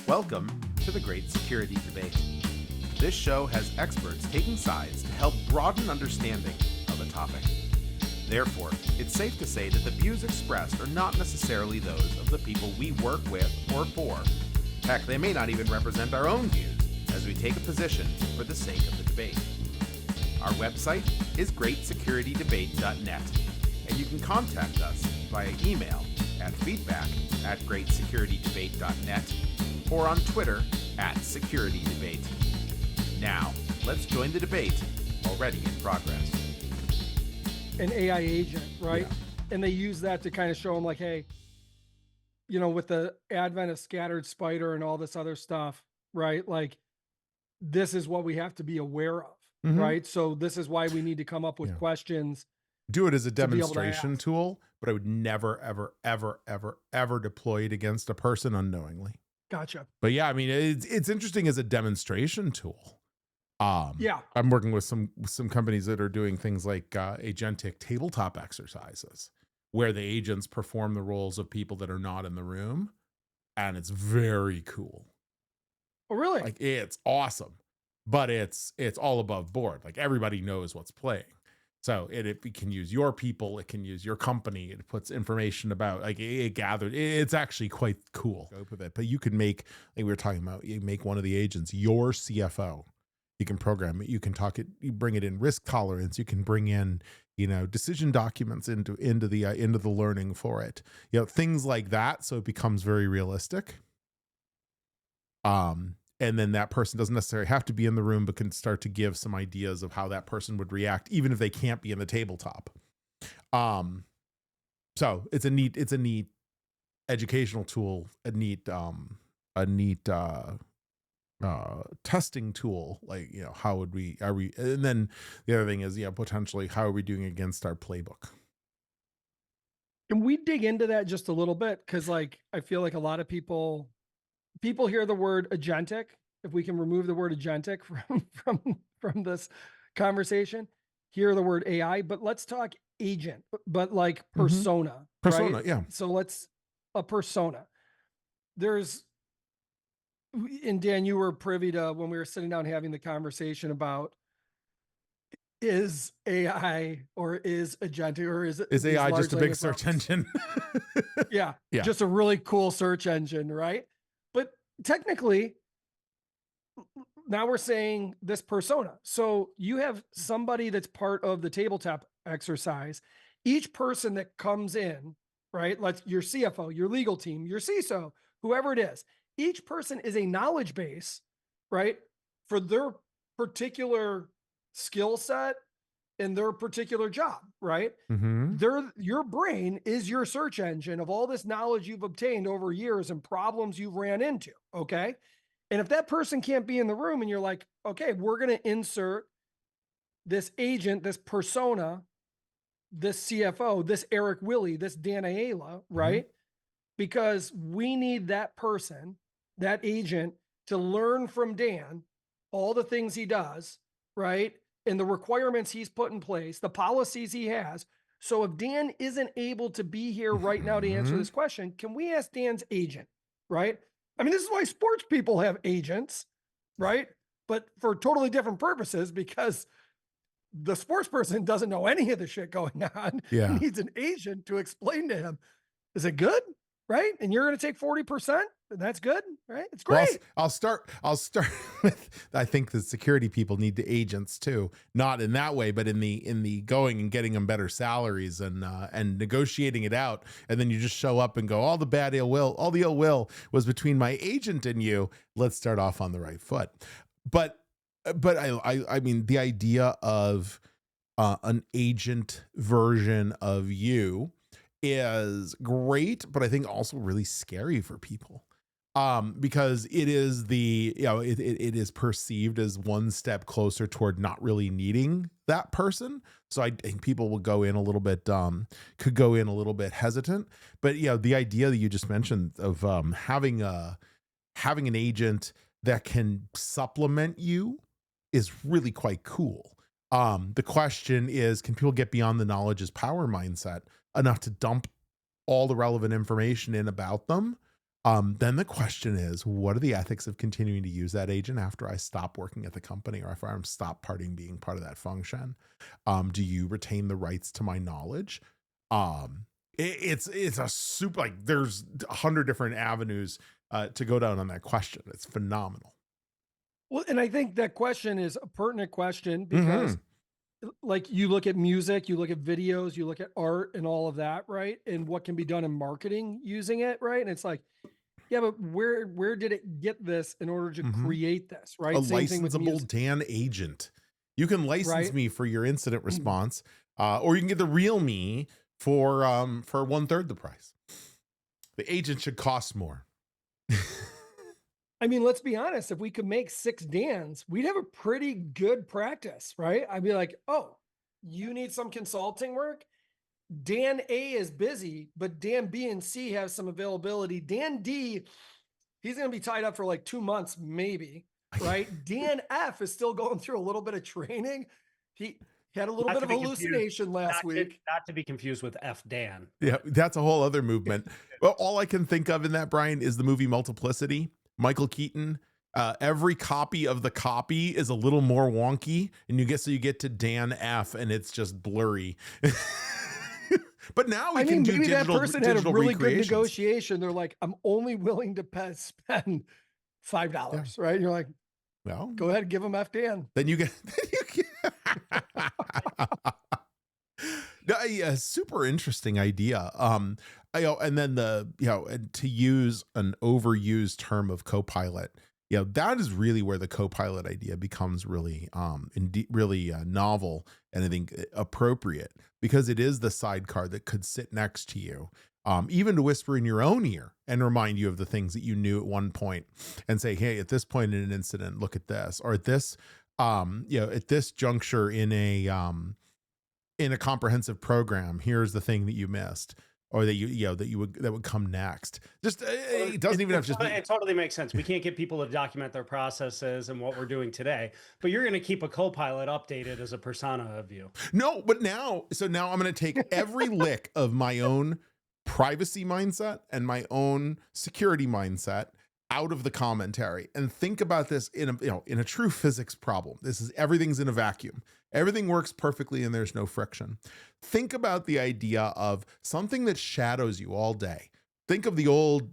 Welcome to the Great Security Debate. This show has experts taking sides to help broaden understanding of a topic. Therefore, it's safe to say that the views expressed are not necessarily those of the people we work with or for. Heck, they may not even represent our own views, as we take a position for the sake of the debate. Our website is greatsecurity.debate.net, and you can contact us via email at feedback@greatsecurity.debate.net or on Twitter @SecurityDebate. Now, let's join the debate already in progress. An AI agent, right? Yeah. And they use that to kind of show them like, hey, you know, with the advent of scattered spider and all this other stuff, right? Like, this is what we have to be aware of, right? So this is why we need to come up with questions. Do it as a be able to demonstration ask. tool, but I would never, ever deploy it against a person unknowingly. Gotcha. But yeah, I mean, it's interesting as a demonstration tool. Yeah. I'm working with some companies that are doing things like agentic tabletop exercises where the agents perform the roles of people that are not in the room, and it's very cool. Oh, really? Like, it's awesome, but it's all above board. Like, everybody knows what's playing. So it can use your people, it can use your company, it puts information about, like, it gathered. It's actually quite cool. But you can make, like we were talking about, you make one of the agents your CFO. You can program it, you can talk it, you bring it in risk tolerance, you can bring in, decision documents into the learning for it. Things like that. So it becomes very realistic. And then that person doesn't necessarily have to be in the room, but can start to give some ideas of how that person would react, even if they can't be in the tabletop. So it's a neat educational tool, a neat testing tool. Like, how are we, and then the other thing is, potentially how are we doing against our playbook? Can we dig into that just a little bit? Cause like, I feel like a lot of people hear the word agentic. If we can remove the word agentic from this conversation, hear the word AI, but let's talk agent, but like persona. Persona, right? yeah. So a persona. And Dan, you were privy to when we were sitting down having the conversation about, is AI or is agentic or is AI just a big search engine? Yeah. Yeah. Just a really cool search engine, right? But technically, now we're saying this persona. So you have somebody that's part of the tabletop exercise. Each person that comes in, right? Your CFO, your legal team, your CISO, whoever it is, each person is a knowledge base, right? For their particular skill set and their particular job, right? Your brain is your search engine of all this knowledge you've obtained over years and problems you've ran into. Okay. And if that person can't be in the room and you're like, okay, we're going to insert this agent, this persona, this CFO, this Eric Willie, this Dan Ayala, right? Because we need that person, that agent, to learn from Dan all the things he does, right? And the requirements he's put in place, the policies he has. So if Dan isn't able to be here right now to answer this question, can we ask Dan's agent, right? I mean, this is why sports people have agents, right? But for totally different purposes, because the sports person doesn't know any of the shit going on. Yeah. He needs an agent to explain to him, is it good? Right? And you're going to take 40%. That's good, right? It's great. Well, I'll start with, I think the security people need the agents too, not in that way, but in the going and getting them better salaries and negotiating it out. And then you just show up and go, all the ill will was between my agent and you. Let's start off on the right foot. But I mean, the idea of an agent version of you is great, but I think also really scary for people. Because it is it is perceived as one step closer toward not really needing that person. So I think people will go in a little bit, could go in a little bit hesitant, but the idea that you just mentioned of, having an agent that can supplement you is really quite cool. The question is, can people get beyond the knowledge is power mindset enough to dump all the relevant information in about them? Then the question is, what are the ethics of continuing to use that agent after I stop working at the company or if I'm stop being part of that function? Do you retain the rights to my knowledge? It's a super, like, there's 100 different avenues to go down on that question. It's phenomenal. Well, and I think that question is a pertinent question because like you look at music, you look at videos, you look at art and all of that, right? And what can be done in marketing using it, right? And it's like, yeah, but where did it get this in order to create this, right? A Same thing with licensable music, Dan agent. You can license right? me for your incident response, or you can get the real me for 1/3 the price. The agent should cost more. I mean, let's be honest. If we could make 6 Dans, we'd have a pretty good practice, right? I'd be like, oh, you need some consulting work? Dan A is busy, but Dan B and C have some availability. Dan D, he's going to be tied up for like 2 months, maybe, right? Dan F is still going through a little bit of training. He had a little bit of hallucination last week. Not to be confused with F Dan. Yeah, that's a whole other movement. Well, all I can think of in that, Brian, is the movie Multiplicity. Michael Keaton. Every copy of the copy is a little more wonky, and you get to Dan F, and it's just blurry. But now we can do maybe digital, that person had a really good recreations. negotiation. They're like, I'm only willing to spend $5, right? And you're like, Well, go ahead and give them F Dan. then you get. A super interesting idea. And then to use an overused term of co-pilot, that is really where the co-pilot idea becomes really, really novel and I think appropriate, because it is the sidecar that could sit next to you, even to whisper in your own ear and remind you of the things that you knew at one point and say, hey, at this point in an incident, look at this, or at this, at this juncture in a comprehensive program, here's the thing that you missed, or that would come next. Just it doesn't even have to just it totally makes sense. We can't get people to document their processes and what we're doing today, but you're going to keep a co-pilot updated as a persona of you. No, but now I'm going to take every lick of my own privacy mindset and my own security mindset out of the commentary and think about this in a true physics problem. This is, everything's in a vacuum. Everything works perfectly and there's no friction. Think about the idea of something that shadows you all day. Think of the old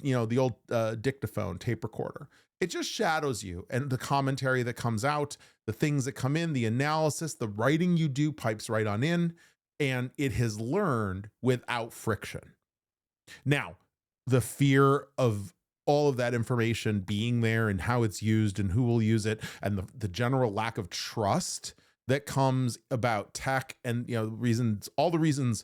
dictaphone tape recorder. It just shadows you, and the commentary that comes out, the things that come in, the analysis, the writing you do pipes right on in, and it has learned without friction. Now, the fear of all of that information being there and how it's used and who will use it, and the general lack of trust that comes about tech, and all the reasons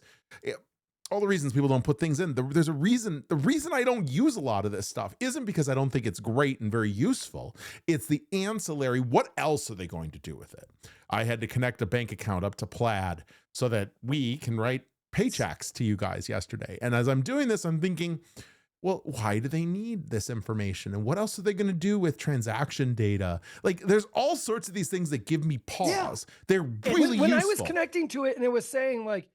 people don't put things in. There's a reason. The reason I don't use a lot of this stuff isn't because I don't think it's great and very useful. It's the ancillary. What else are they going to do with it? I had to connect a bank account up to Plaid so that we can write paychecks to you guys yesterday. And as I'm doing this, I'm thinking, well, why do they need this information? And what else are they going to do with transaction data? Like, there's all sorts of these things that give me pause. Yeah. They're really when useful. I was connecting to it and it was saying like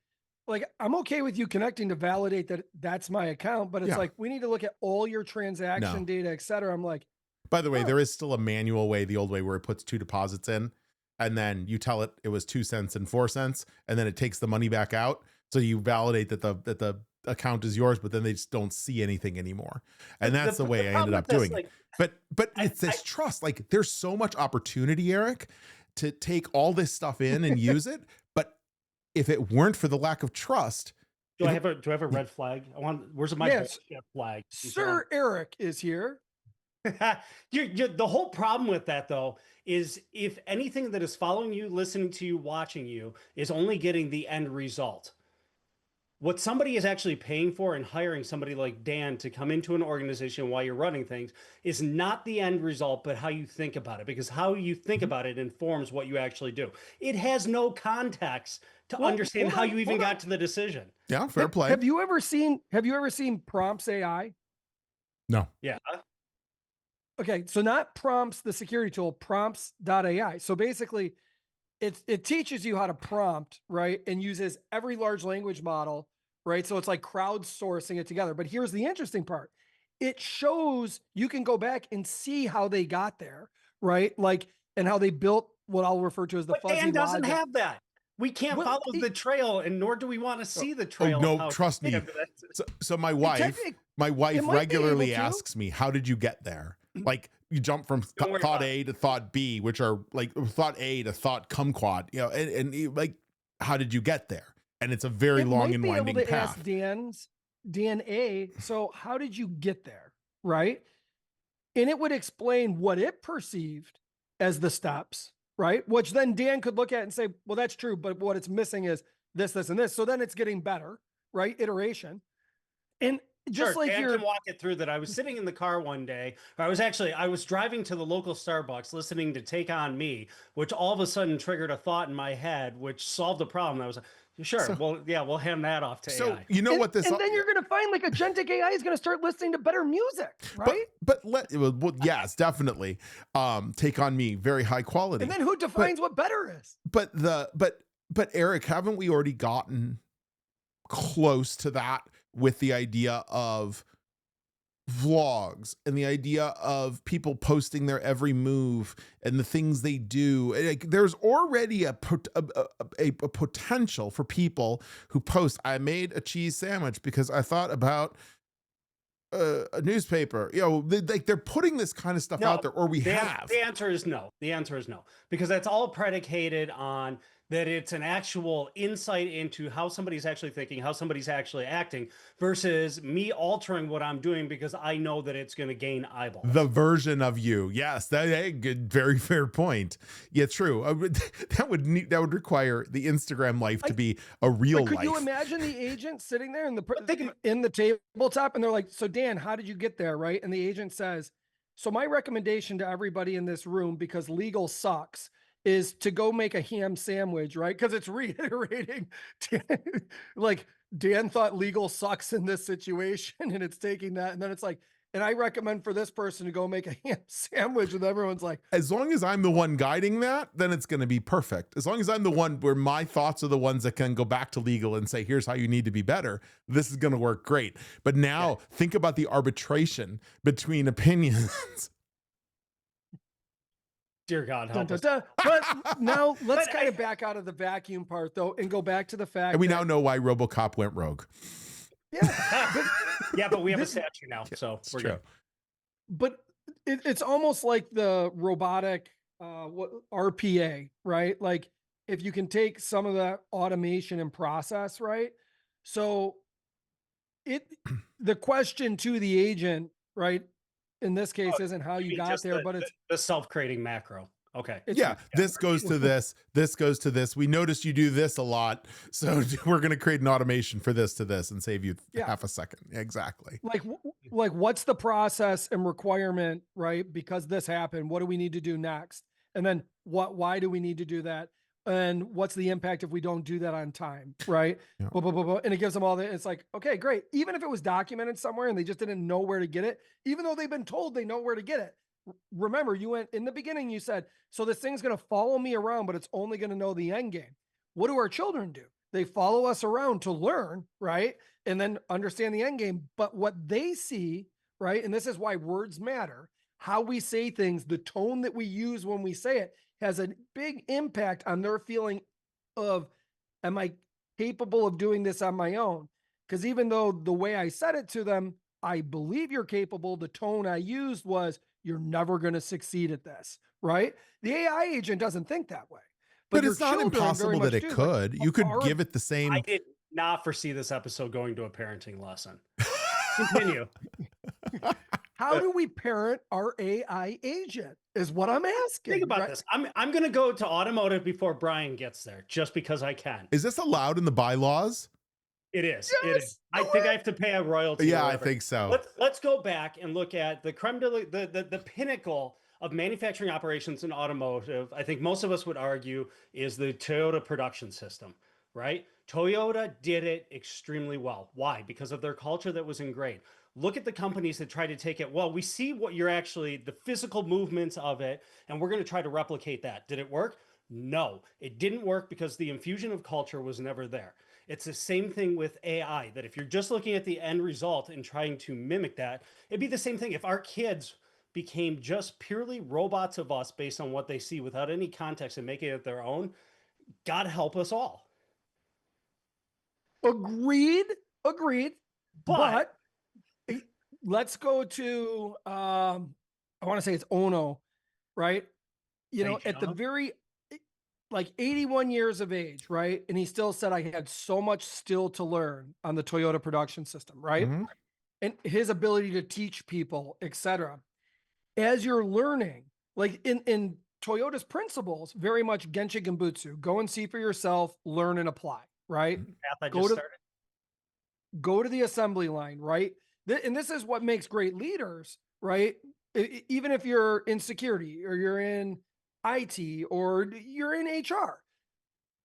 I'm okay with you connecting to validate that that's my account, but it's like, we need to look at all your transaction data, et cetera. I'm like, by the way, there is still a manual way, the old way, where it puts 2 deposits in, and then you tell it was 2 cents and 4 cents, and then it takes the money back out. So you validate that the account is yours, but then they just don't see anything anymore. And that's the way I ended up doing it. But it's this trust. Like, there's so much opportunity, Eric, to take all this stuff in and use it. But if it weren't for the lack of trust, do I have a red flag? Where's my flag? Sir Eric is here. The whole problem with that, though, is if anything that is following you, listening to you, watching you is only getting the end result. What somebody is actually paying for and hiring somebody like Dan to come into an organization while you're running things is not the end result, but how you think about it, because how you think about it informs what you actually do. It has no context to understand how you even got to the decision. Yeah, fair play. Have you ever seen Prompts AI? No. Yeah. Okay, so not Prompts, the security tool, prompts.ai. So basically, it teaches you how to prompt, right? And uses every large language model, right? So it's like crowdsourcing it together. But here's the interesting part. it shows you can go back and see how they got there, right? Like, and how they built what I'll refer to as the But fuzzy Dan doesn't logic. have that. We can't Well, follow the trail, and nor do we want to see the Oh trail. of no, how trust me. So my wife regularly asks me, how did you get there? Like, you jump from thought A to thought B, which are like thought A to thought kumquat, you know, and like, how did you get there? And it's a very long and winding path. Ask Dan A, so how did you get there? Right. And it would explain what it perceived as the steps, right? Which then Dan could look at and say, well, that's true, but what it's missing is this, this, and this. So then it's getting better, right? Iteration. And just sure, like Dan can walk it through that. I was sitting in the car one day. I was driving to the local Starbucks listening to Take On Me, which all of a sudden triggered a thought in my head, which solved the problem. I was like, sure. Well, yeah, we'll hand that off to AI. You know what this, and then you're going to find like Agentic AI is going to start listening to better music, right? But yes, definitely. Take On Me, very high quality. And then who defines what better is? But Eric, haven't we already gotten close to that with the idea of vlogs and the idea of people posting their every move and the things they do? Like, there's already a potential for people who post, I made a cheese sandwich because I thought about a newspaper, you know, they're putting this kind of stuff out there, or the answer is no. The answer is no, because that's all predicated on that it's an actual insight into how somebody's actually thinking, how somebody's actually acting, versus me altering what I'm doing because I know that it's going to gain eyeballs. The version of you. Yes, that good, very fair point. Yeah, true. That would require the Instagram life to be a real life. Could you imagine the agent sitting there in the tabletop and they're like, so Dan, how did you get there, right? And the agent says, so my recommendation to everybody in this room, because legal sucks, is to go make a ham sandwich, right? Because it's reiterating, like, Dan thought legal sucks in this situation, and it's taking that, and then it's like, and I recommend for this person to go make a ham sandwich, and everyone's like, as long as I'm the one guiding that, then it's going to be perfect. As long as I'm the one where my thoughts are the ones that can go back to legal and say, here's how you need to be better, this is going to work great. But now think about the arbitration between opinions. Dear God, help us. But now let's kind of back out of the vacuum part, though, and go back to the fact and we now know why RoboCop went rogue. Yeah, but we have a statue now, so we're good. But it's almost like the robotic RPA, right? Like, if you can take some of that automation and process, right? So the question to the agent, right, in this case, isn't how you got there, but it's the self-creating macro. Okay. This goes to this. This goes to this. We noticed you do this a lot, so we're going to create an automation for this to this and save you half a second. Exactly. Like what's the process and requirement, right? Because this happened, what do we need to do next? And then why do we need to do that? And what's the impact if we don't do that on time, right? Yeah. Blah, blah, blah, blah. And it gives them all that. It's like, okay, great. Even if it was documented somewhere and they just didn't know where to get it, even though they've been told they know where to get it. Remember, you went in the beginning, you said, so this thing's going to follow me around, but it's only going to know the end game. What do our children do? They follow us around to learn, right? And then understand the end game. But what they see, right? And this is why words matter. How we say things, the tone that we use when we say it, has a big impact on their feeling of, am I capable of doing this on my own? Because even though the way I said it to them, I believe you're capable, the tone I used was, you're never going to succeed at this, right? The AI agent doesn't think that way. But it's not impossible that it could. You could give it the same. I did not foresee this episode going to a parenting lesson. Continue. How do we parent our AI agent is what I'm asking. Think about this. I'm going to go to automotive before Brian gets there, just because I can. Is this allowed in the bylaws? It is. Yes, it is. I think I have to pay a royalty. Yeah, I think so. Let's go back and look at the creme de the pinnacle of manufacturing operations in automotive. I think most of us would argue is the Toyota production system, right? Toyota did it extremely well. Why? Because of their culture that was ingrained. Look at the companies that try to take it. Well, we see what you're actually, the physical movements of it, and we're going to try to replicate that. Did it work? No, it didn't work because the infusion of culture was never there. It's the same thing with AI, that if you're just looking at the end result and trying to mimic that, it'd be the same thing if our kids became just purely robots of us based on what they see without any context and making it their own. God help us all. Agreed. But But let's go to I want to say it's Ono, right? You know, Thank you, at the Ono. very like 81 years of age, right? And he still said I had so much still to learn on the Toyota production system, right? Mhm. And his ability to teach people, etc. As you're learning, like in Toyota's principles, very much Genshin Genbutsu, go and see for yourself, learn and apply, right? Path I Go just to started. go to the assembly line, right? And this is what makes great leaders, right? Even if you're in security or you're in IT or you're in HR,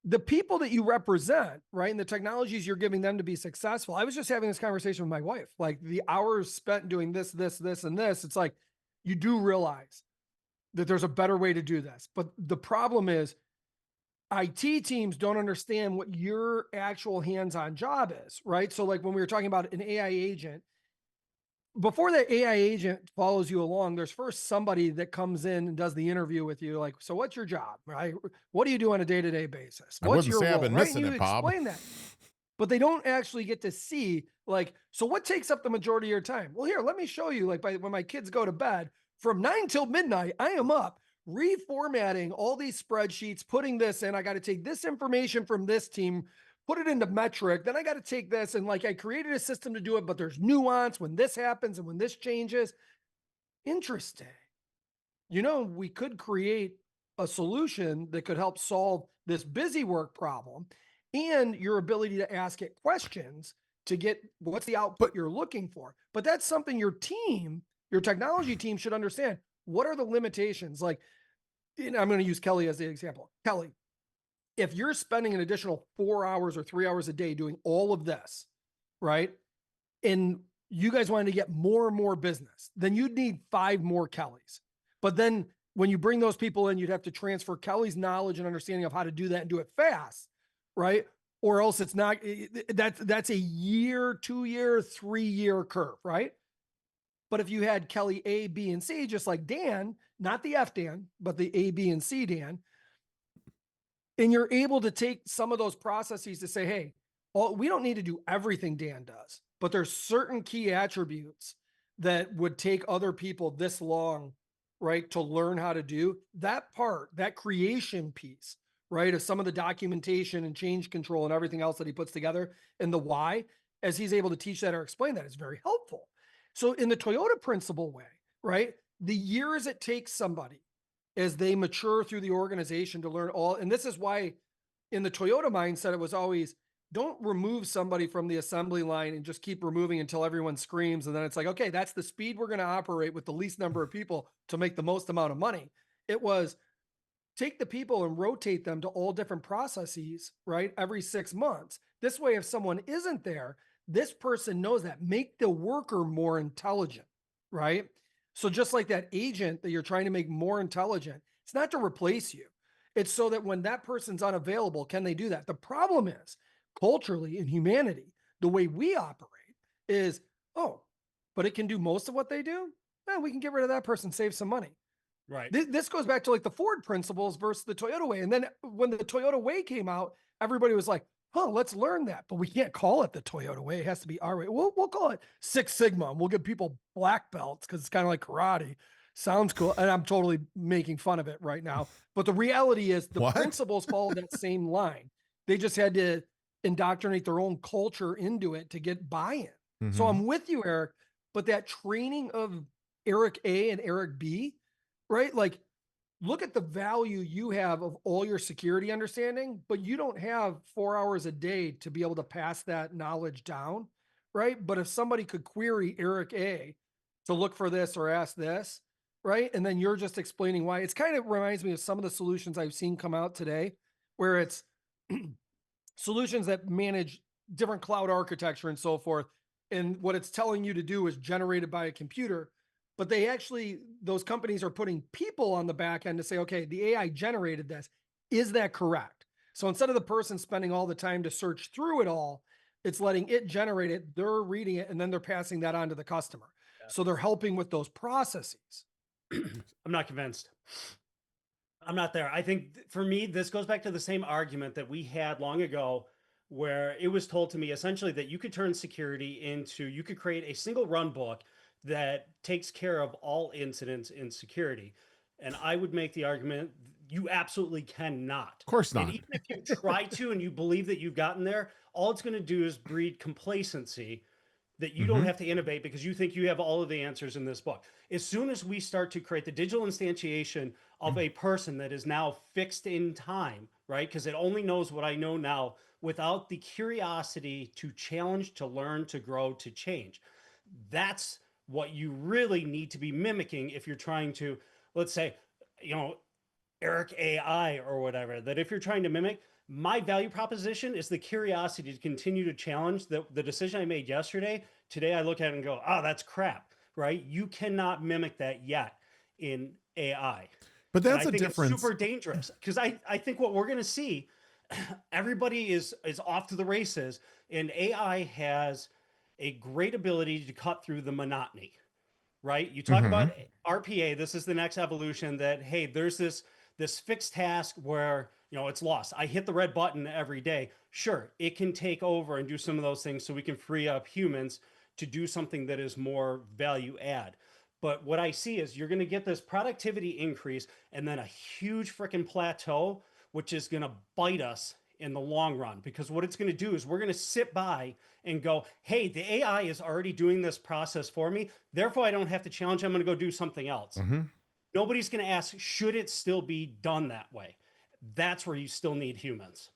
the people that you represent, right? And the technologies you're giving them to be successful. I was just having this conversation with my wife, like the hours spent doing this, and this. It's like, you do realize that there's a better way to do this. But the problem is IT teams don't understand what your actual hands-on job is, right? So like when we were talking about an AI agent, before that AI agent follows you along, there's first somebody that comes in and does the interview with you. Like, so what's your job, right? What do you do on a day-to-day basis? I What's wouldn't your say I've role, been right? missing And you it, Bob. explain that, but they don't actually get to see like, so what takes up the majority of your time? Well, here, let me show you, like when my kids go to bed from 9 till midnight, I am up reformatting all these spreadsheets, putting this in. I got to take this information from this team, put it into metric. Then I got to take this and like I created a system to do it, but there's nuance when this happens and when this changes. Interesting. You know, we could create a solution that could help solve this busy work problem and your ability to ask it questions to get what's the output you're looking for. But that's something your team, your technology team should understand. What are the limitations? Like, and I'm going to use Kelly as the example. Kelly, if you're spending an additional 4 hours or 3 hours a day doing all of this, right? And you guys wanted to get more and more business, then you'd need 5 more Kellys. But then when you bring those people in, you'd have to transfer Kelly's knowledge and understanding of how to do that and do it fast, right? Or else it's not, that's a year, 2-year, 3-year curve, right? But if you had Kelly A, B, and C, just like Dan, not the F Dan, but the A, B, and C Dan, and you're able to take some of those processes to say, hey, we don't need to do everything Dan does, but there's certain key attributes that would take other people this long, right, to learn how to do that part, that creation piece, right, of some of the documentation and change control and everything else that he puts together and the why, as he's able to teach that or explain that is very helpful. So in the Toyota principle way, right, the years it takes somebody as they mature through the organization to learn all, and this is why in the Toyota mindset, it was always, don't remove somebody from the assembly line and just keep removing until everyone screams. And then it's like, okay, that's the speed we're going to operate with the least number of people to make the most amount of money. It was take the people and rotate them to all different processes, right? Every 6 months. This way, if someone isn't there, this person knows that. Make the worker more intelligent, right? So just like that agent that you're trying to make more intelligent, it's not to replace you. It's so that when that person's unavailable, can they do that? The problem is culturally in humanity, the way we operate is, oh, but it can do most of what they do. We can get rid of that person, save some money. Right. This goes back to like the Ford principles versus the Toyota way. And then when the Toyota way came out, everybody was like, huh, let's learn that. But we can't call it the Toyota way. It has to be our way. We'll call it Six Sigma and we'll give people black belts because it's kind of like karate. Sounds cool. And I'm totally making fun of it right now. But the reality is the principles follow that same line. They just had to indoctrinate their own culture into it to get buy-in. Mm-hmm. So I'm with you, Eric, but that training of Eric A and Eric B, right? Like, look at the value you have of all your security understanding, but you don't have 4 hours a day to be able to pass that knowledge down, right? But if somebody could query Eric A to look for this or ask this, right? And then you're just explaining why. It's kind of reminds me of some of the solutions I've seen come out today, where it's solutions that manage different cloud architecture and so forth. And what it's telling you to do is generated by a computer. But they actually, those companies are putting people on the back end to say, okay, the AI generated this. Is that correct? So instead of the person spending all the time to search through it all, it's letting it generate it. They're reading it and then they're passing that on to the customer. So they're helping with those processes. I'm not convinced. I'm not there. I think for me, this goes back to the same argument that we had long ago, where it was told to me essentially that you could turn security into, you could create a single run book that takes care of all incidents in security. And I would make the argument you absolutely cannot. Of course And not. even if you try to and you believe that you've gotten there, all it's going to do is breed complacency that you don't have to innovate because you think you have all of the answers in this book. As soon as we start to create the digital instantiation of a person that is now fixed in time, right? Because it only knows what I know now without the curiosity to challenge, to learn, to grow, to change. That's what you really need to be mimicking if you're trying to, let's say, Eric AI or whatever, that if you're trying to mimic, my value proposition is the curiosity to continue to challenge the decision I made yesterday. Today I look at it and go, oh, that's crap, right? You cannot mimic that yet in AI. But that's a difference. It's super difference. dangerous because I think what we're going to see, everybody is off to the races, and AI has a great ability to cut through the monotony, right? You talk about RPA. This is the next evolution that, hey, there's this fixed task where, it's lost. I hit the red button every day. Sure, it can take over and do some of those things so we can free up humans to do something that is more value add. But what I see is you're going to get this productivity increase and then a huge freaking plateau, which is going to bite us in the long run. Because what it's going to do is we're going to sit by and go, hey, the AI is already doing this process for me. Therefore, I don't have to challenge. I'm going to go do something else. Nobody's going to ask, should it still be done that way? That's where you still need humans.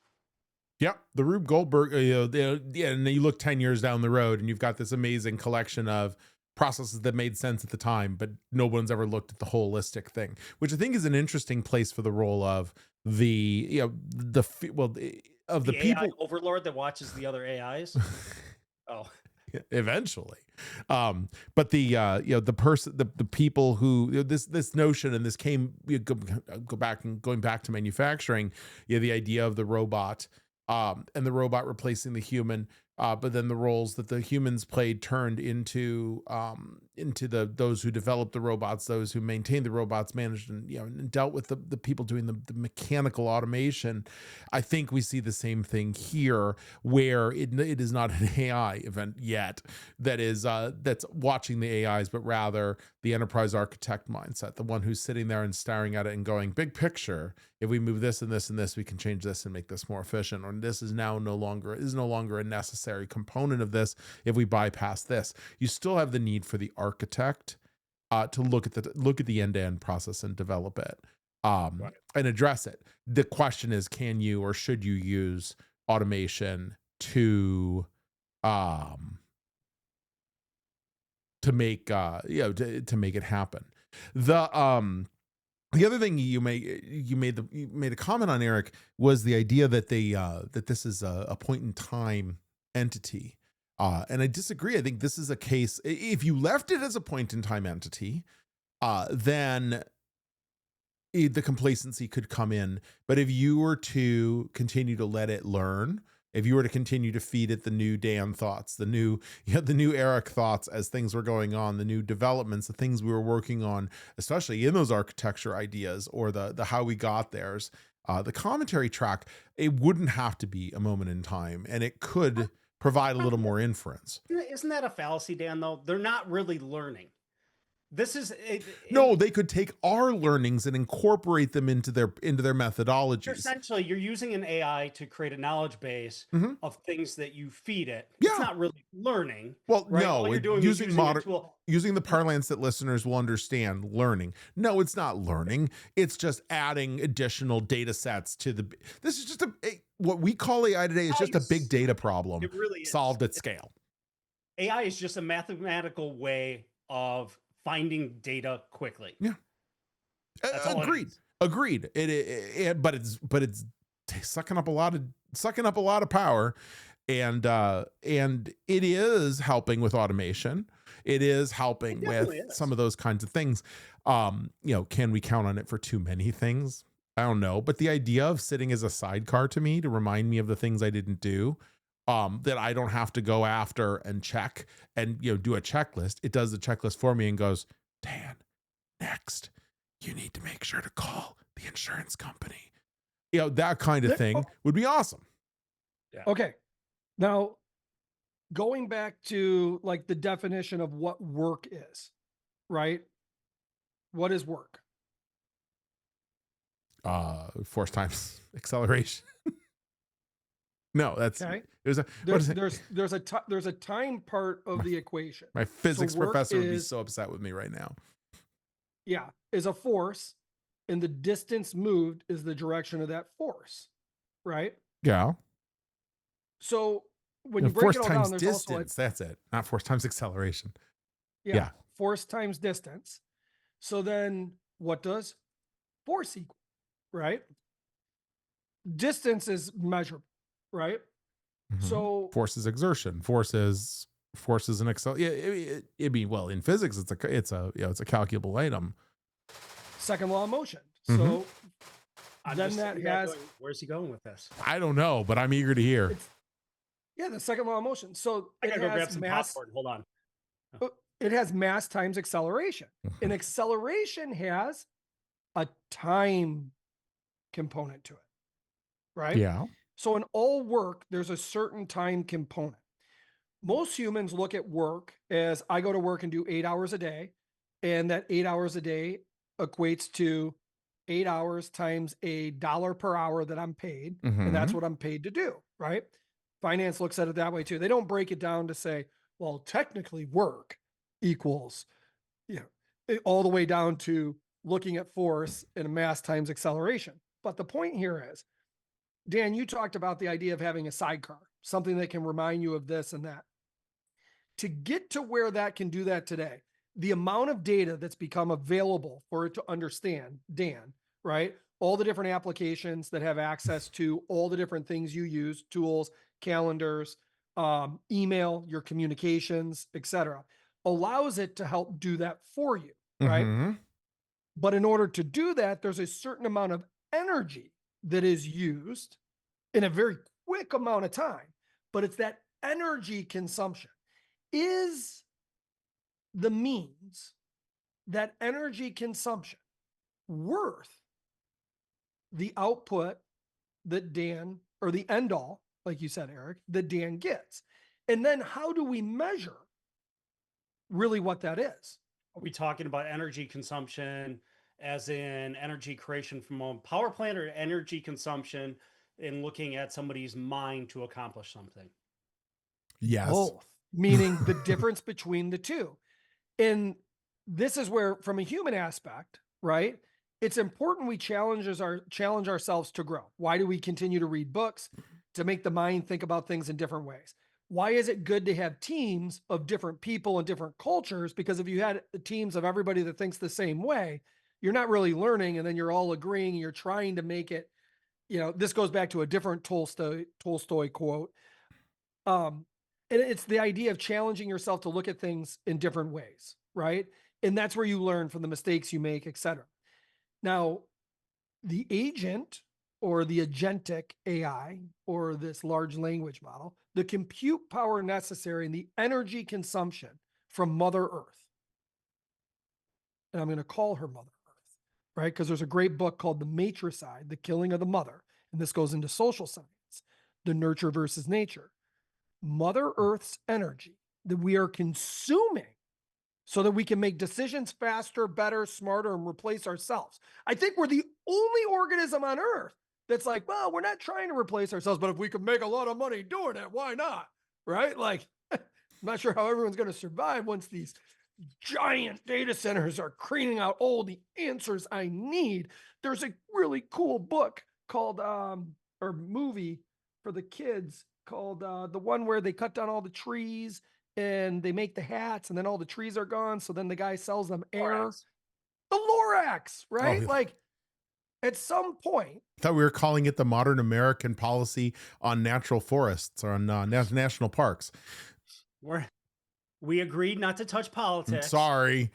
Yep, the Rube Goldberg, and then you look 10 years down the road and you've got this amazing collection of processes that made sense at the time, but no one's ever looked at the holistic thing, which I think is an interesting place for the role of the people AI overlord that watches the other AIs. Oh, eventually. But the person, the people who, this notion, and this came, going back to manufacturing, the idea of the robot, and the robot replacing the human, but then the roles that the humans played turned into those who developed the robots, those who maintained the robots, managed and dealt with the people doing the mechanical automation. I think we see the same thing here, where it is not an AI event yet that's watching the AIs, but rather the enterprise architect mindset, the one who's sitting there and staring at it and going, big picture, if we move this and this and this, we can change this and make this more efficient, or this is no longer a necessary component of this if we bypass this. You still have the need for the architect to look at the end-to-end process and develop it, and address it. The question is, can you or should you use automation to make it happen? The other thing you made a comment on, Eric, was the idea that that this is a point in time entity. And I disagree. I think this is a case, if you left it as a point in time entity, then the complacency could come in. But if you were to continue to let it learn, if you were to continue to feed it the new Dan thoughts, the new Eric thoughts as things were going on, the new developments, the things we were working on, especially in those architecture ideas or the how we got theirs, the commentary track, it wouldn't have to be a moment in time, and it could provide a little more inference. Isn't that a fallacy, Dan, though? They're not really learning. This is no, they could take our learnings and incorporate them into their methodologies. Essentially, you're using an AI to create a knowledge base of things that you feed it. Yeah. It's not really learning. Well, right? no, All you're doing using is using a tool. Using the parlance that listeners will understand, learning. No, it's not learning. It's just adding additional data sets to the. This is just what we call AI today is just a big data problem. It really is. Solved at scale. AI is just a mathematical way of finding data quickly. Yeah. Agreed. But it's sucking up a lot of power, and it is helping with automation. It is helping with some of those kinds of things. Can we count on it for too many things? I don't know, but the idea of sitting as a sidecar to me to remind me of the things I didn't do, that I don't have to go after and check and, do a checklist. It does the checklist for me and goes, Dan, next, you need to make sure to call the insurance company. That kind of thing would be awesome. Yeah. Okay. Now, going back to like the definition of what work is, right? What is work? Force times acceleration. No, that's Okay. it was a, what is it? There's a time part of the equation. My physics work professor would be is- so upset with me right now. Yeah, is a force, and the distance moved is the direction of that force, right? Yeah. So when you break force it all times down, there's distance. That's it. Not force times acceleration. yeah, force times distance. So then what does force equal, right? Distance is measurable, right? Mhm. So force is exertion. Force is an accel. Yeah, it'd be, well, in physics, it's a calculable item. second law of motion. Mhm. So I'm then just that sitting back has going, where's he going with this? I don't know, but I'm eager to hear. the second law of motion. So I it gotta go grab has some mass. popcorn. Hold on. It has mass times acceleration. And acceleration has a time component to it, right? Yeah. So in all work, there's a certain time component. Most humans look at work as I go to work and do 8 hours a day, and that 8 hours a day equates to 8 hours times $1 per hour that I'm paid, and that's what I'm paid to do, right? Finance looks at it that way too. They don't break it down to say, well, technically work equals, all the way down to looking at force and mass times acceleration. But the point here is, Dan, you talked about the idea of having a sidecar, something that can remind you of this and that. To get to where that can do that today, the amount of data that's become available for it to understand, Dan, right? All the different applications that have access to all the different things you use, tools, calendars, email, your communications, etc., allows it to help do that for you, right? Mhm. But in order to do that, there's a certain amount of energy that is used in a very quick amount of time, but it's that energy consumption. Is the means, that energy consumption, worth the output that Dan, or the end all, like you said, Eric, that Dan gets? And then how do we measure really what that is? Are we talking about energy consumption as in energy creation from a power plant, or energy consumption in looking at somebody's mind to accomplish something? Yes. Both, meaning the difference between the two. And this is where, from a human aspect, right, it's important we challenge ourselves to grow. Why do we continue to read books? To make the mind think about things in different ways. Why is it good to have teams of different people and different cultures? Because if you had teams of everybody that thinks the same way, you're not really learning, and then you're all agreeing and you're trying to make it, this goes back to a different Tolstoy quote. And it's the idea of challenging yourself to look at things in different ways, right? And that's where you learn from the mistakes you make, et cetera. Now, the agent, or the agentic AI, or this large language model, the compute power necessary and the energy consumption from Mother Earth. And I'm going to call her Mother Earth, right? Because there's a great book called The Matricide, The Killing of the Mother. And this goes into social science, the nurture versus nature. Mother Earth's energy that we are consuming so that we can make decisions faster, better, smarter, and replace ourselves. I think we're the only organism on Earth that's like, well, we're not trying to replace ourselves, but if we can make a lot of money doing it, why not? Right? Like, I'm not sure how everyone's going to survive once these giant data centers are cleaning out all the answers I need. There's a really cool book called, or movie for the kids called the one where they cut down all the trees and they make the hats, and then all the trees are gone. So then the guy sells them air. Lorax. The Lorax, right? yeah. Like, at some point, I thought we were calling it the modern American policy on natural forests, or on national parks. We agreed not to touch I'm politics. sorry.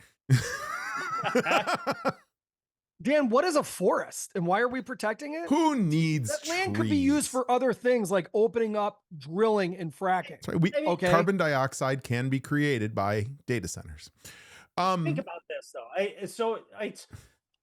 Dan, what is a forest and why are we protecting it? Who needs That land trees? could be used for other things like opening up, drilling, and fracking. That's right. I mean, Okay. Carbon dioxide can be created by data centers. think about this though.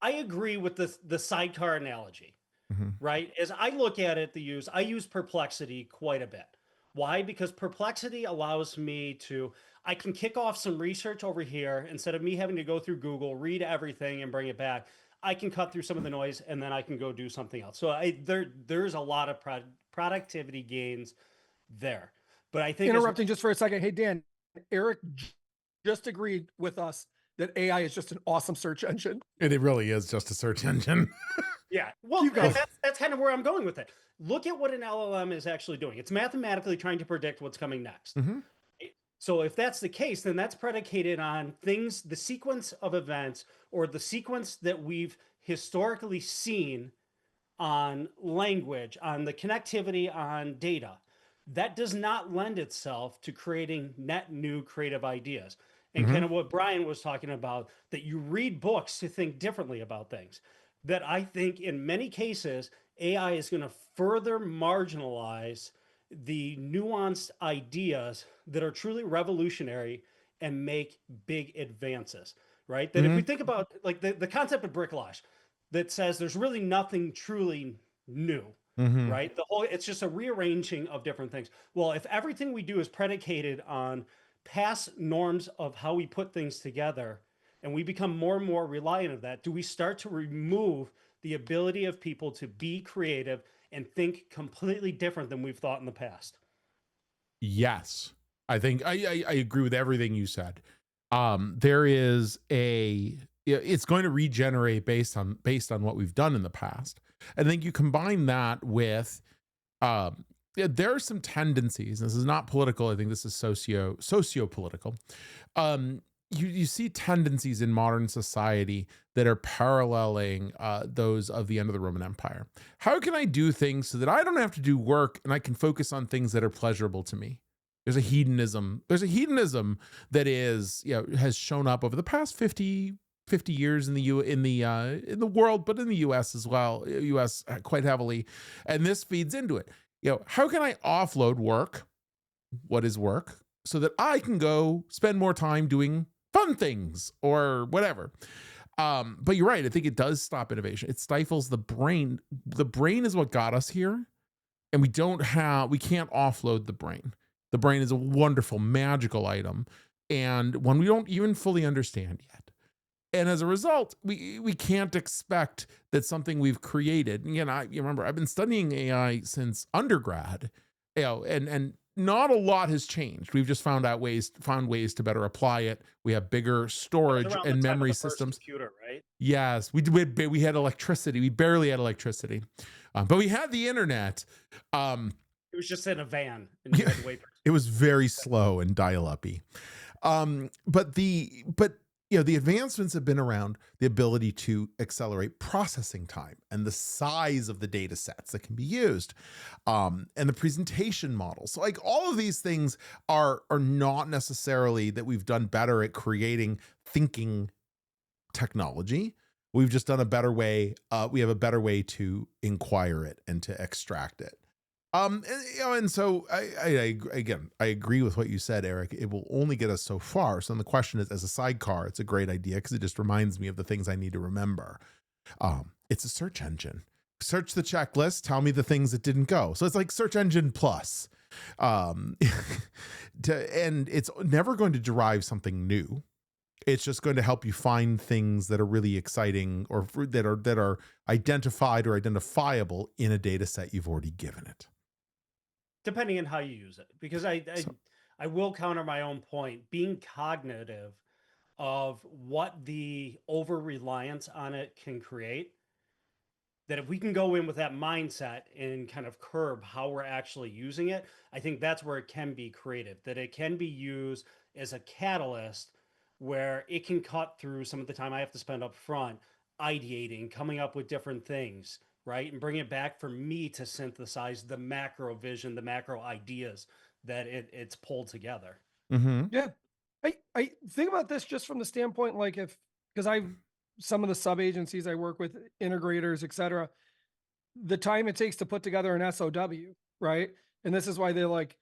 I agree with the sidecar analogy, Mhm. right? As I look at it, I use Perplexity quite a bit. Why? Because Perplexity allows me to, I can kick off some research over here instead of me having to go through Google, read everything and bring it back. I can cut through some of the noise and then I can go do something else. So there's a lot of productivity gains there. But I think Interrupting just for a second. Hey, Dan, Eric just agreed with us that AI is just an awesome search engine. It really is just a search engine. yeah, well, Keep going. that's kind of where I'm going with it. Look at what an LLM is actually doing. It's mathematically trying to predict what's coming next. Mhm. So if that's the case, then that's predicated on things, the sequence of events or the sequence that we've historically seen on language, on the connectivity, on data. That does not lend itself to creating net new creative ideas. And kind of what Brian was talking about, that you read books to think differently about things. That I think in many cases, AI is going to further marginalize the nuanced ideas that are truly revolutionary and make big advances, right? That if we think about like the concept of bricolage that says there's really nothing truly new, right? It's just a rearranging of different things. Well, if everything we do is predicated on past norms of how we put things together and we become more and more reliant of that, do we start to remove the ability of people to be creative and think completely different than we've thought in the past? Yes, I think I agree with everything you said. There is it's going to regenerate based on what we've done in the past. I think you combine that with there are some tendencies. This is not political. I think this is socio-political. You see tendencies in modern society that are paralleling those of the end of the Roman Empire. How can I do things so that I don't have to do work and I can focus on things that are pleasurable to me? There's a hedonism that is, has shown up over the past 50 years in the world, but in the US as well, US quite heavily. And this feeds into it. How can I offload work? What is work? So that I can go spend more time doing fun things or whatever. But you're right. I think it does stop innovation. It stifles the brain. The brain is what got us here. And we can't offload the brain. The brain is a wonderful, magical item. And one we don't even fully understand yet. And as a result, we can't expect that something we've created. Again, you remember, I've been studying AI since undergrad, and not a lot has changed. We've just found ways to better apply it. We have bigger storage and memory systems. Computer, right? Yes, we had electricity. We barely had electricity, but we had the internet. It was just in a van. And you had to wait for it was very slow and dial-up-y. But the advancements have been around the ability to accelerate processing time and the size of the data sets that can be used, and the presentation models. So like all of these things are not necessarily that we've done better at creating thinking technology. We've just done a better way. We have a better way to inquire it and to extract it. And so I agree with what you said, Eric. It will only get us so far. So then the question is, as a sidecar, it's a great idea because it just reminds me of the things I need to remember. It's a search engine. Search the checklist, tell me the things that didn't go. So it's like search engine plus. And it's never going to derive something new. It's just going to help you find things that are really exciting or that are identified or identifiable in a data set you've already given it. Depending on how you use it, because I will counter my own point. Being cognitive of what the over reliance on it can create, that if we can go in with that mindset and kind of curb how we're actually using it, I think that's where it can be creative, that it can be used as a catalyst where it can cut through some of the time I have to spend up front ideating, coming up with different things, right? And bring it back for me to synthesize the macro vision, the macro ideas that it's pulled together. Yeah. I think about this just from the standpoint, like because I've some of the sub agencies I work with, integrators, et cetera, the time it takes to put together an SOW, right? And this is why they're like,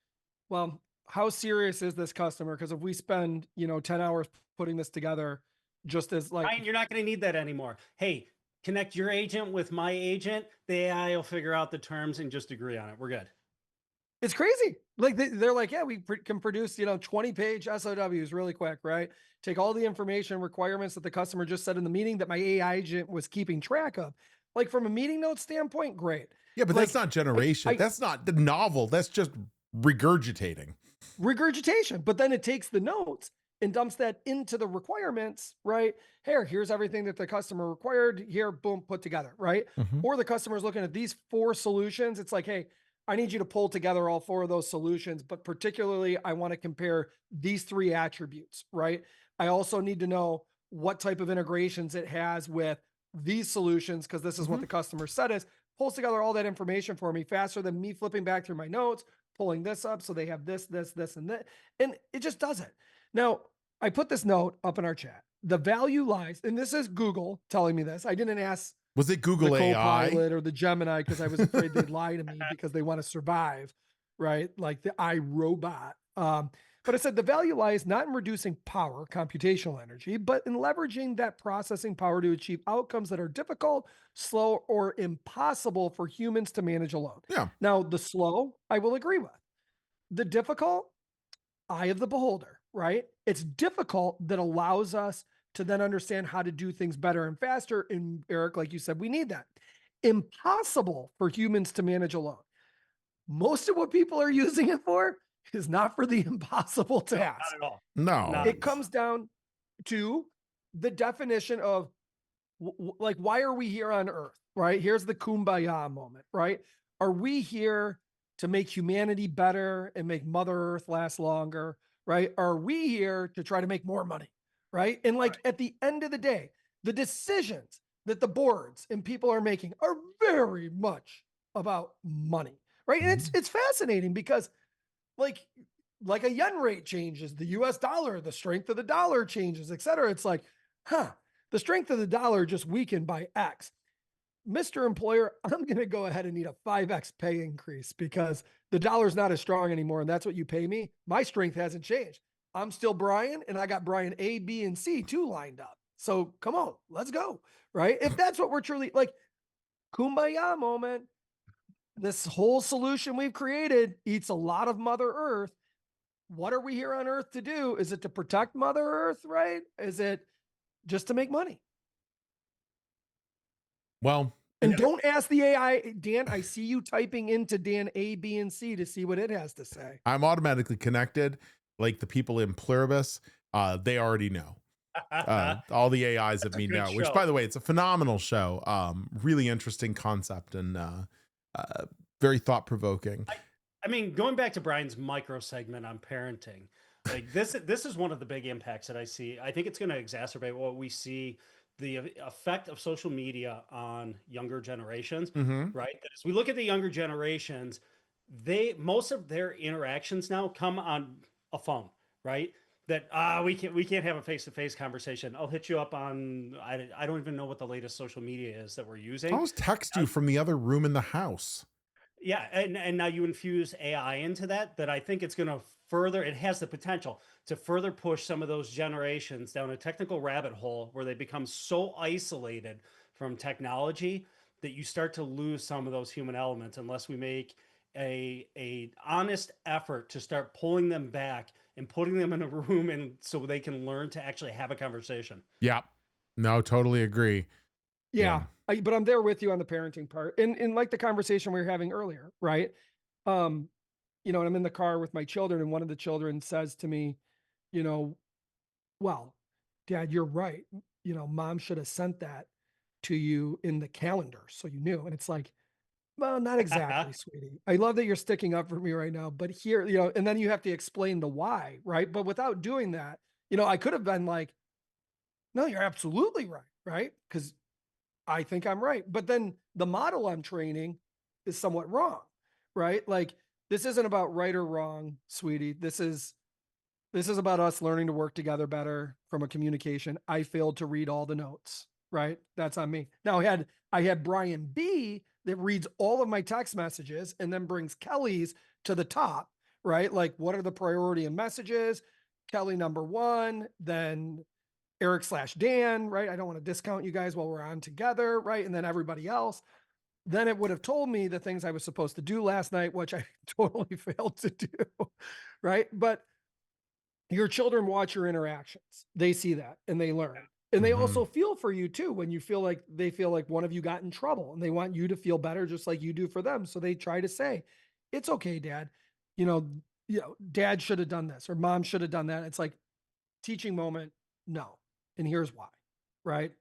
well, how serious is this customer? Because if we spend, 10 hours putting this together, just as like, Ryan, you're not going to need that anymore. Hey, connect your agent with my agent. The AI will figure out the terms and just agree on it. We're good. it's crazy. Like they're like, yeah, we can produce, 20-page SOWs really quick, right? Take all the information requirements that the customer just said in the meeting that my AI agent was keeping track of. Like from a meeting note standpoint, great. Yeah, but Like, that's not generation. That's not the novel. That's just regurgitating. regurgitation, but then it takes the notes and dumps that into the requirements, right? Here's everything that the customer required. Here, boom, put together, right? Mhm. Or the customer's looking at these 4 solutions. It's like, hey, I need you to pull together all 4 of those solutions, but particularly I want to compare these 3 attributes, right? I also need to know what type of integrations it has with these solutions, because this is what the customer said is, pulls together all that information for me faster than me flipping back through my notes, pulling this up. So they have this, and that, and it just does it. Now, I put this note up in our chat. The value lies, and this is Google telling me this. I didn't ask Was it Google the AI? Copilot or the Gemini because I was afraid they'd lie to me because they want to survive, right? Like the iRobot. But I said the value lies not in reducing power, computational energy, but in leveraging that processing power to achieve outcomes that are difficult, slow, or impossible for humans to manage alone. Yeah. Now, the slow, I will agree with. The difficult, eye of the beholder, right? It's difficult that allows us to then understand how to do things better and faster. And Eric, like you said, we need that. Impossible for humans to manage alone. Most of what people are using it for is not for the impossible task. Not at all. No. Not It comes down to the definition of like, why are we here on Earth, right? Here's the kumbaya moment, right? Are we here to make humanity better and make Mother Earth last longer, right? Are we here to try to make more money, right? And like at the end of the day, the decisions that the boards and people are making are very much about money, right? And it's fascinating because like a yen rate changes, the US dollar, the strength of the dollar changes, et cetera. It's like, the strength of the dollar just weakened by X. Mr. Employer, I'm going to go ahead and need a 5X pay increase because the dollar's not as strong anymore. And that's what you pay me. My strength hasn't changed. I'm still Brian, and I got Brian A, B, and C too lined up. So come on, let's go. Right. If that's what we're truly like, kumbaya moment, this whole solution we've created eats a lot of Mother Earth. What are we here on Earth to do? Is it to protect Mother Earth? Right. Is it just to make money? Well, and don't ask the AI, Dan. I see you typing into Dan A, B, and C to see what it has to say. I'm automatically connected. Like the people in Pluribus, they already know. All the AIs of me know, which by the way, it's a phenomenal show. Really interesting concept and very thought provoking. I mean, going back to Brian's micro segment on parenting, like this is one of the big impacts that I see. I think it's going to exacerbate what we see, the effect of social media on younger generations, right? As we look at the younger generations, most of their interactions now come on a phone, right? That we can't have a face-to-face conversation. I'll hit you up on I don't even know what the latest social media is that we're using. I'll just text you from the other room in the house. Yeah, and now you infuse AI into that I think it's going to it has the potential to further push some of those generations down a technical rabbit hole where they become so isolated from technology that you start to lose some of those human elements unless we make a honest effort to start pulling them back and putting them in a room and so they can learn to actually have a conversation. Yeah, no, totally agree. Yeah. But I'm there with you on the parenting part. And like the conversation we were having earlier, right? And I'm in the car with my children, and one of the children says to me, well, Dad, you're right. Mom should have sent that to you in the calendar so you knew. And it's like, well, not exactly, sweetie. I love that you're sticking up for me right now, but here, and then you have to explain the why, right? But without doing that, I could have been like, no, you're absolutely right, right? Because I think I'm right. But then the model I'm training is somewhat wrong, right? Like this isn't about right or wrong, sweetie. This is about us learning to work together better from a communication. I failed to read all the notes, right? That's on me. Now I had Brian B that reads all of my text messages and then brings Kelly's to the top, right? Like, what are the priority and messages? Kelly number one, then Eric/Dan, right? I don't want to discount you guys while we're on together, right? And then everybody else. Then it would have told me the things I was supposed to do last night, which I totally failed to do, right? But your children watch your interactions. They see that and they learn. And they also feel for you too when you feel like they feel like one of you got in trouble and they want you to feel better just like you do for them. So they try to say, "It's okay, Dad. Dad should have done this or mom should have done that." It's like teaching moment, no. And here's why, right?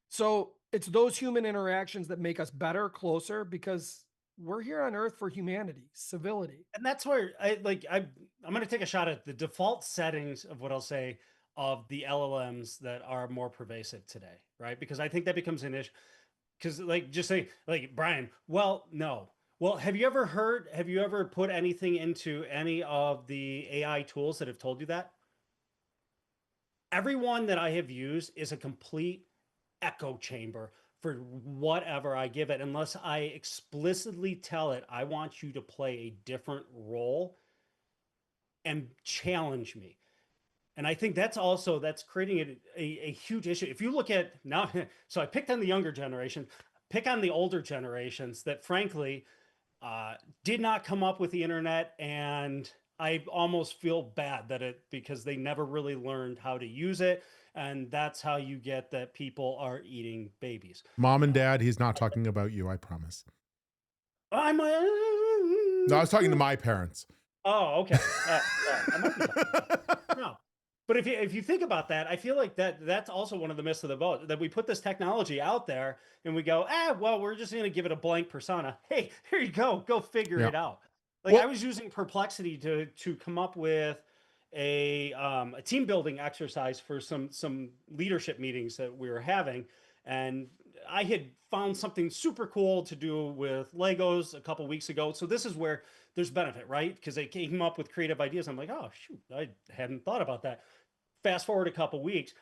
So it's those human interactions that make us better, closer, because we're here on earth for humanity, civility. And that's where I'm going to take a shot at the default settings of what I'll say of the LLMs that are more pervasive today, right? Because I think that becomes an issue. Because just say like Brian, well, no. Well, have you ever put anything into any of the AI tools that have told you that? Everyone that I have used is a complete echo chamber for whatever I give it, unless I explicitly tell it, I want you to play a different role and challenge me. And I think that's creating a huge issue. If you look at now, so I picked on the younger generation, pick on the older generations that frankly did not come up with the internet. And I almost feel bad because they never really learned how to use it. And that's how you get that people are eating babies. Mom and Dad, he's not talking about you, I promise. No, I was talking to my parents. Oh, okay. No. But if you think about that, I feel like that's also one of the myths of the boat, that we put this technology out there and we go, well, we're just going to give it a blank persona. Hey, here you go figure it out. Like, I was using Perplexity to come up with a team building exercise for some leadership meetings that we were having, and I had found something super cool to do with Legos a couple weeks ago. So this is where there's benefit, right? Because they came up with creative ideas. I'm like, oh shoot, I hadn't thought about that. Fast forward a couple weeks,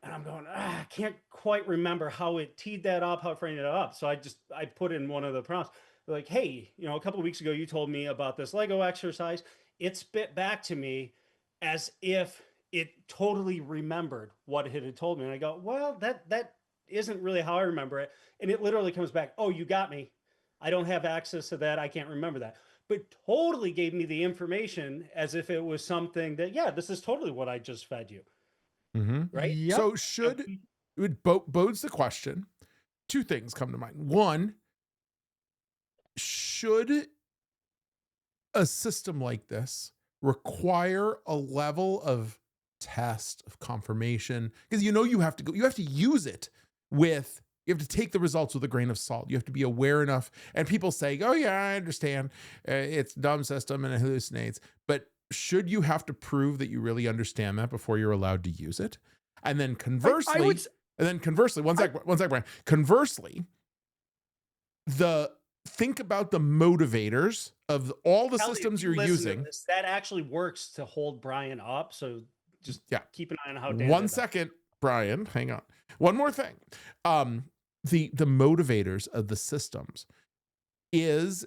and I'm going, I can't quite remember how it teed that up, how it framed it up. So I put in one of the prompts, like, hey, a couple of weeks ago, you told me about this Lego exercise. It spit back to me as if it totally remembered what it had told me. And I go, well, that isn't really how I remember it. And it literally comes back, oh, you got me. I don't have access to that. I can't remember that. But totally gave me the information as if it was something that, yeah, this is totally what I just fed you. Right? Yep. So it bodes the question. Two things come to mind. One, should a system like this require a level of test, of confirmation? Because you have to use it with, you have to take the results with a grain of salt. You have to be aware enough. And people say, oh yeah, I understand. It's a dumb system and it hallucinates. But should you have to prove that you really understand that before you're allowed to use it? And then conversely, one sec, Brian. Conversely, think about the motivators of all the systems you're using. That actually works to hold Brian up. So just keep an eye on how Dan. 1 second, Brian, hang on. One more thing. The motivators of the systems is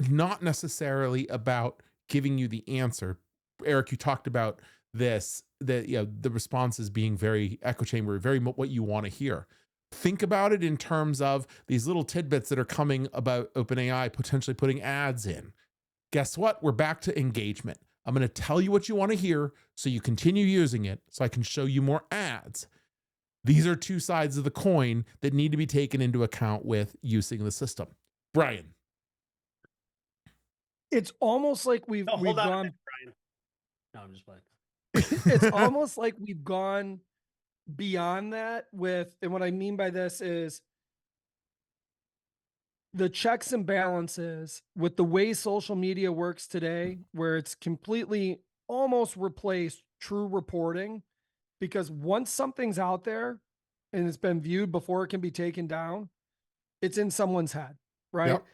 not necessarily about giving you the answer. Eric, you talked about this, that the responses being very echo chamber, very what you want to hear. Think about it in terms of these little tidbits that are coming about OpenAI potentially putting ads in. Guess what? We're back to engagement. I'm going to tell you what you want to hear so you continue using it so I can show you more ads. These are two sides of the coin that need to be taken into account with using the system. Brian. It's almost like we've gone. Brian. No, I'm just playing. It's almost like we've gone beyond that and what I mean by this is the checks and balances with the way social media works today, where it's completely almost replaced true reporting, because once something's out there and it's been viewed before it can be taken down, it's in someone's head, right? Yep.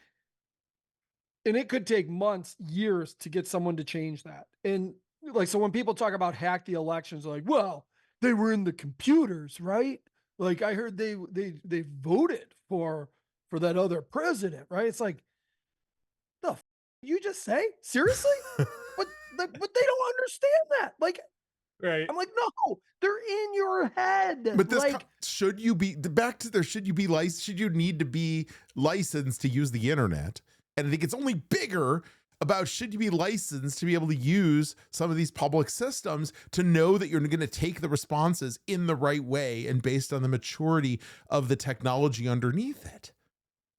And it could take months, years to get someone to change that. And so when people talk about hack the elections, they're like, well, they were in the computers, right? like I heard they voted for that other president, right? It's like, the f- you just say? Seriously? But they don't understand that. Like, Right. I'm like, no, they're in your head. But this like, should you be back to there? Should you be licensed? Should you need to be licensed to use the internet? And I think it's only bigger about should you be licensed to be able to use some of these public systems to know that you're going to take the responses in the right way and based on the maturity of the technology underneath it.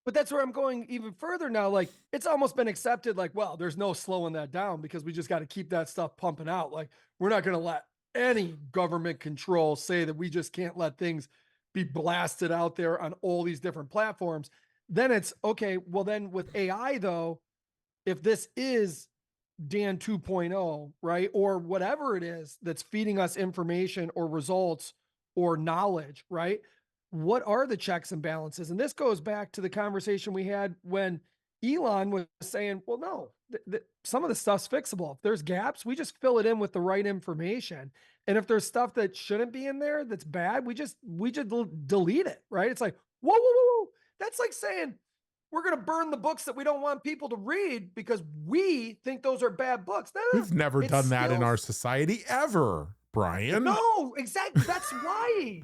but that's where I'm going even further now. Like, it's almost been accepted, like, well, there's no slowing that down because we just got to keep that stuff pumping out. Like, we're not going to let any government control say that we just can't let things be blasted out there on all these different platforms. Then it's okay. Well, then with AI, though, if this is Dan 2.0, right? Or whatever it is that's feeding us information or results or knowledge, right? What are the checks and balances? And this goes back to the conversation we had when Elon was saying, well, no, some of the stuff's fixable. If there's gaps, we just fill it in with the right information. And if there's stuff that shouldn't be in there that's bad, we just delete it, right? It's like, whoa, whoa, whoa, whoa. That's like saying, we're going to burn the books that we don't want people to read because we think those are bad books. No, We've never done that in our society ever, Brian. No, exactly. That's why.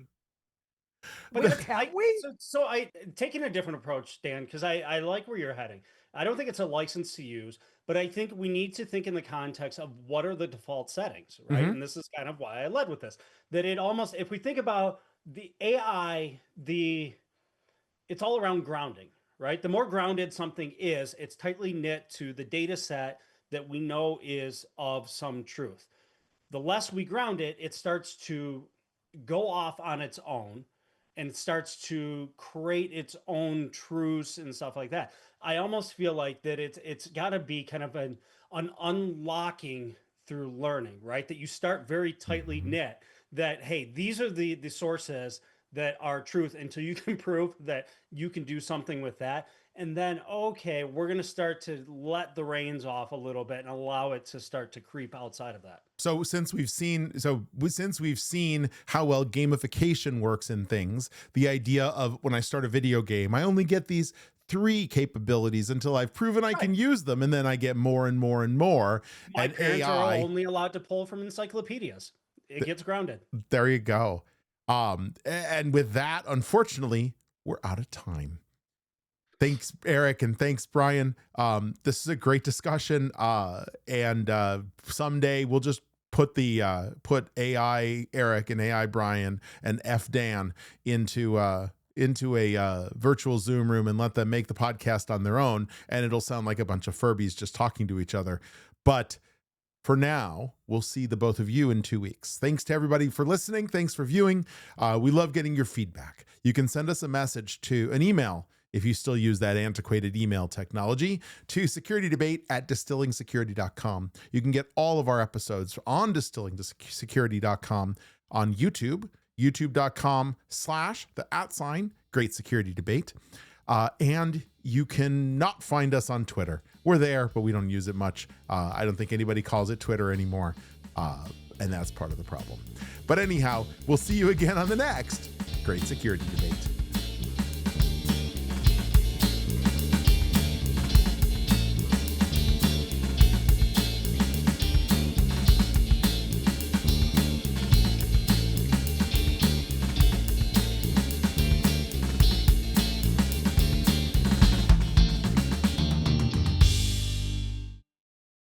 But so I taking a different approach, Dan, because I like where you're heading. I don't think it's a license to use, but I think we need to think in the context of what are the default settings, right? Mhm. And this is kind of why I led with this. That it almost, if we think about the AI, it's all around grounding, right? The more grounded something is, it's tightly knit to the data set that we know is of some truth. The less we ground it, it starts to go off on its own and it starts to create its own truths and stuff like that. I almost feel like that it's got to be kind of an unlocking through learning, right? That you start very tightly knit. That hey, these are the sources that are truth until you can prove that you can do something with that. And then, okay, we're going to start to let the reins off a little bit and allow it to start to creep outside of that. So since we've seen how well gamification works in things, the idea of when I start a video game, I only get these 3 capabilities until I've proven I can use them, and then I get more and more and more. My and parents AI, are only allowed to pull from encyclopedias. It gets grounded. There you go. And with that, unfortunately, we're out of time. Thanks, Eric, and thanks, Brian. This is a great discussion. And someday we'll just put AI Eric and AI Brian and F Dan into a virtual Zoom room and let them make the podcast on their own, and it'll sound like a bunch of Furbies just talking to each other. But for now, we'll see the both of you in 2 weeks. Thanks to everybody for listening. Thanks for viewing. We love getting your feedback. You can send us a message to an email, if you still use that antiquated email technology, to security@distillingsecurity.com. You can get all of our episodes on distillingsecurity.com on YouTube, youtube.com/Great Security Debate. And you can not find us on Twitter. We're there, but we don't use it much. I don't think anybody calls it Twitter anymore. And that's part of the problem. But anyhow, we'll see you again on the next Great Security Debate.